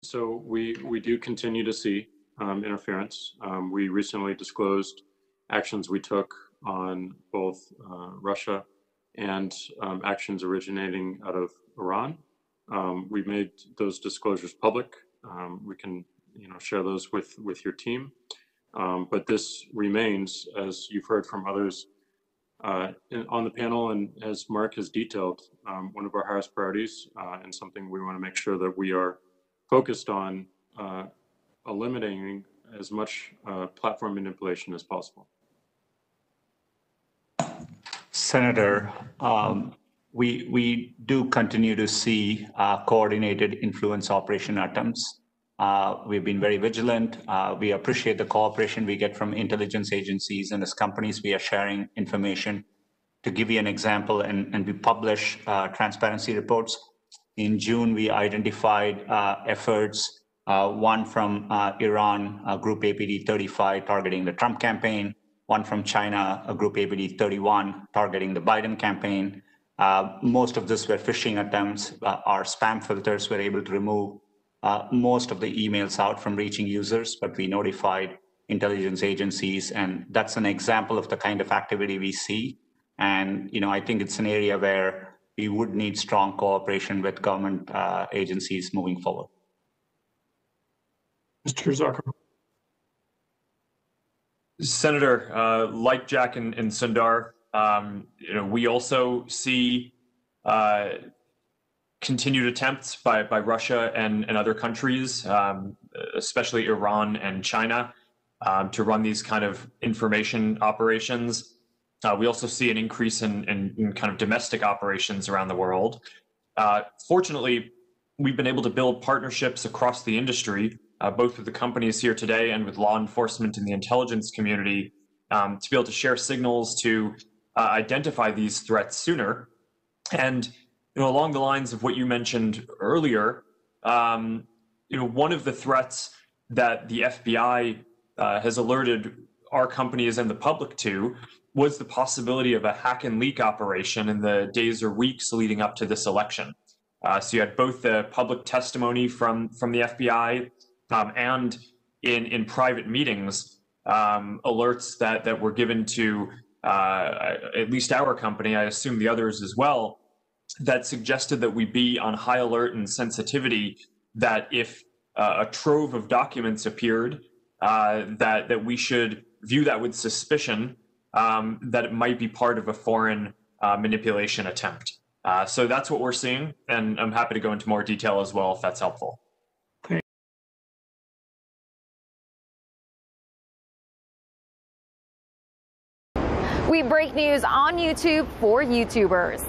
So we do continue to see interference. We recently disclosed actions we took on both Russia and actions originating out of Iran. We've made those disclosures public. We can share those with your team. But this remains, as you've heard from others on the panel, and as Mark has detailed, one of our highest priorities and something we want to make sure that we are focused on eliminating as much platform manipulation as possible. Senator, we do continue to see coordinated influence operation attempts. We've been very vigilant. We appreciate the cooperation we get from intelligence agencies, and as companies, we are sharing information. To give you an example, and we publish transparency reports. In June, we identified efforts, one from Iran, Group APD-35, targeting the Trump campaign, one from China, a Group APD-31, targeting the Biden campaign. Most of this were phishing attempts. Our spam filters were able to remove most of the emails out from reaching users, but we notified intelligence agencies, and that's an example of the kind of activity we see. And I think it's an area where we would need strong cooperation with government agencies moving forward. Mr. Zucker. Senator, like Jack and Sundar, we also see continued attempts by Russia and other countries, especially Iran and China, to run these kind of information operations. We also see an increase in kind of domestic operations around the world. Fortunately, we've been able to build partnerships across the industry, both with the companies here today and with law enforcement and the intelligence community, to be able to share signals to identify these threats sooner. And along the lines of what you mentioned earlier, one of the threats that the FBI has alerted our companies and the public to was the possibility of a hack and leak operation in the days or weeks leading up to this election. So you had both the public testimony from the FBI and in private meetings, alerts that were given to at least our company, I assume the others as well, that suggested that we be on high alert and sensitivity, that if a trove of documents appeared, that we should view that with suspicion, that it might be part of a foreign manipulation attempt. So that's what we're seeing, and I'm happy to go into more detail as well if that's helpful. We break news on YouTube for YouTubers.